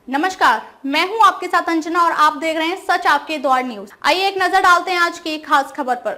नमस्कार, मैं हूं आपके साथ अंजना और आप देख रहे हैं सच आपके द्वार न्यूज। आइए एक नजर डालते हैं आज की खास खबर पर।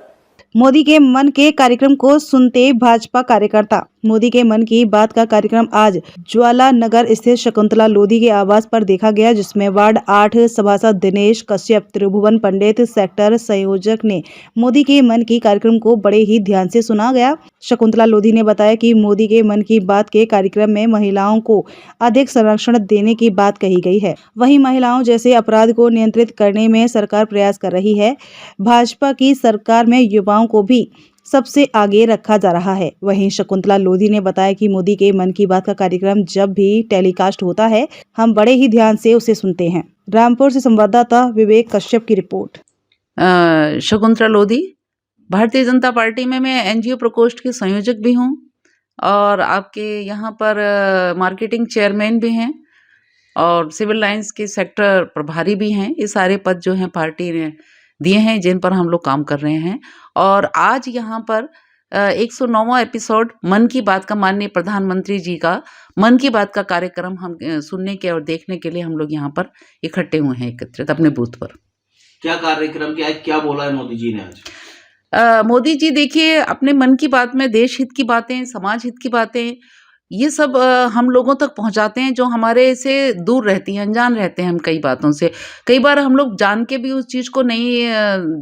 मोदी के मन के कार्यक्रम को सुनते भाजपा कार्यकर्ता। मोदी के मन की बात का कार्यक्रम आज ज्वाला नगर स्थित शकुंतला लोधी के आवास पर देखा गया, जिसमें वार्ड 8 सभासद दिनेश कश्यप, त्रिभुवन पंडित, सेक्टर संयोजक ने मोदी के मन की कार्यक्रम को बड़े ही ध्यान से सुना गया। शकुंतला लोधी ने बताया कि मोदी के मन की बात के कार्यक्रम में महिलाओं को अधिक संरक्षण देने की बात कही गई है। वहीं महिलाओं जैसे अपराध को नियंत्रित करने में सरकार प्रयास कर रही है। भाजपा की सरकार में युवाओं को भी सबसे आगे रखा जा रहा है। वहीं शकुंतला लोधी ने बताया कि मोदी के मन की बात का कार्यक्रम जब भी टेलीकास्ट होता है, हम बड़े ही ध्यान से उसे सुनते हैं। रामपुर से संवाददाता विवेक कश्यप की रिपोर्ट। शकुंतला लोधी, भारतीय जनता पार्टी में मैं एनजीओ प्रकोष्ठ के संयोजक भी हूँ और आपके यहाँ पर मार्केटिंग चेयरमैन भी हैं और सिविल लाइंस के सेक्टर प्रभारी भी हैं। ये सारे पद जो हैं पार्टी ने दिए हैं, जिन पर हम लोग काम कर रहे हैं। और आज यहाँ पर 109वां एपिसोड मन की बात का, माननीय प्रधानमंत्री जी का मन की बात का कार्यक्रम हम सुनने के और देखने के लिए हम लोग यहाँ पर इकट्ठे हुए हैं, एकत्रित अपने बूथ पर। क्या कार्यक्रम, क्या बोला है मोदी जी ने आज? मोदी जी देखिए, अपने मन की बात में देश हित की बातें, समाज हित की बातें, ये सब हम लोगों तक पहुंचाते हैं जो हमारे से दूर रहती हैं, अनजान रहते हैं हम कई बातों से। कई बार हम लोग जान के भी उस चीज़ को नहीं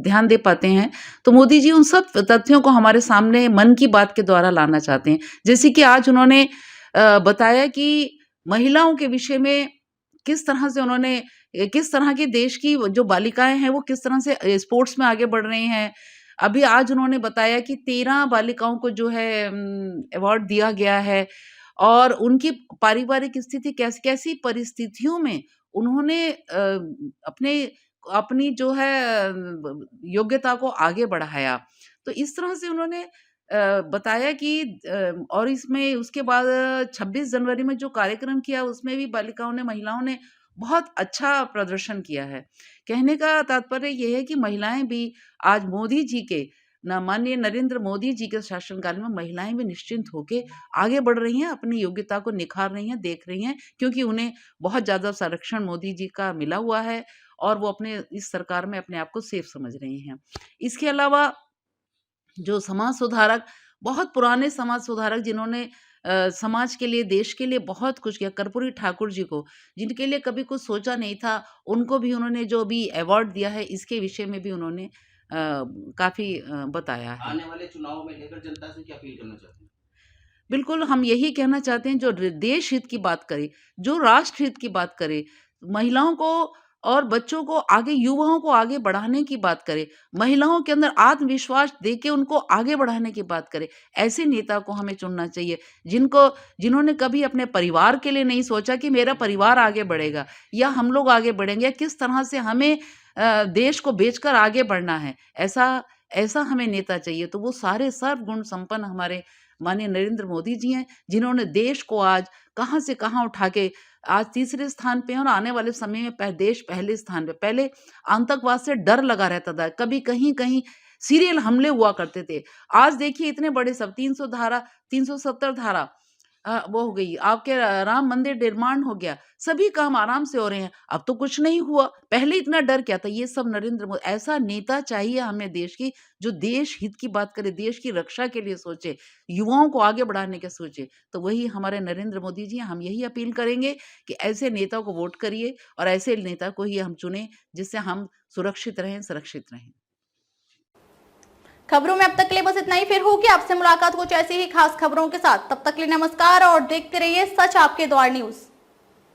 ध्यान दे पाते हैं। तो मोदी जी उन सब तथ्यों को हमारे सामने मन की बात के द्वारा लाना चाहते हैं। जैसे कि आज उन्होंने बताया कि महिलाओं के विषय में किस तरह से उन्होंने किस तरह की देश की जो बालिकाएं हैं वो किस तरह से स्पोर्ट्स में आगे बढ़ रही हैं। अभी आज उन्होंने बताया कि 13 बालिकाओं को जो है अवार्ड दिया गया है और उनकी पारिवारिक स्थिति कैसी परिस्थितियों में उन्होंने अपनी जो है योग्यता को आगे बढ़ाया। तो इस तरह से उन्होंने बताया कि और इसमें उसके बाद 26 जनवरी में जो कार्यक्रम किया उसमें भी बालिकाओं ने, महिलाओं ने बहुत अच्छा प्रदर्शन किया है। कहने का तात्पर्य ये है कि महिलाएं भी आज मोदी जी के माननीय नरेंद्र मोदी जी के शासनकाल में महिलाएं भी निश्चिंत होके आगे बढ़ रही हैं, अपनी योग्यता को निखार रही हैं, देख रही हैं, क्योंकि उन्हें बहुत ज़्यादा संरक्षण मोदी जी का मिला हुआ है और वो अपने इस सरकार में अपने आप को सेफ समझ रही हैं। इसके अलावा जो समाज सुधारक, बहुत पुराने समाज सुधारक जिन्होंने समाज के लिए, देश के लिए बहुत कुछ किया, कर्पूरी ठाकुर जी को, जिनके लिए कभी कुछ सोचा नहीं था, उनको भी उन्होंने जो भी अवार्ड दिया है, इसके विषय में भी उन्होंने काफ़ी बताया है। आने वाले चुनाव में लेकर जनता से क्या अपील करना चाहते हैं? बिल्कुल, हम यही कहना चाहते हैं, जो देश हित की बात करे, जो राष्ट्र हित की बात करे, महिलाओं को और बच्चों को आगे, युवाओं को आगे बढ़ाने की बात करे, महिलाओं के अंदर आत्मविश्वास देके उनको आगे बढ़ाने की बात करे, ऐसे नेता को हमें चुनना चाहिए, जिन्होंने कभी अपने परिवार के लिए नहीं सोचा कि मेरा परिवार आगे बढ़ेगा या हम लोग आगे बढ़ेंगे या किस तरह से हमें देश को बेचकर आगे बढ़ना है। ऐसा हमें नेता चाहिए। तो वो सारे सर्वगुण संपन्न हमारे माननीय नरेंद्र मोदी जी हैं, जिन्होंने देश को आज कहाँ से कहाँ उठा के आज तीसरे स्थान पे हैं और आने वाले समय में देश पहले स्थान पे। पहले आतंकवाद से डर लगा रहता था, कभी कहीं सीरियल हमले हुआ करते थे। आज देखिए इतने बड़े सब 300 धारा, 370 धारा वो हो गई, आपके राम मंदिर निर्माण हो गया, सभी काम आराम से हो रहे हैं। अब तो कुछ नहीं हुआ, पहले इतना डर क्या था। ये सब नरेंद्र मोदी, ऐसा नेता चाहिए हमें देश की, जो देश हित की बात करे, देश की रक्षा के लिए सोचे, युवाओं को आगे बढ़ाने के सोचे। तो वही हमारे नरेंद्र मोदी जी हैं। हम यही अपील करेंगे कि ऐसे नेता को वोट करिए और ऐसे नेता को ही हम चुने, जिससे हम सुरक्षित रहें, सुरक्षित रहें। खबरों में अब तक के लिए बस इतना ही। फिर होगी आपसे मुलाकात कुछ ऐसी ही खास खबरों के साथ। तब तक के लिए नमस्कार और देखते रहिए सच आपके द्वार न्यूज।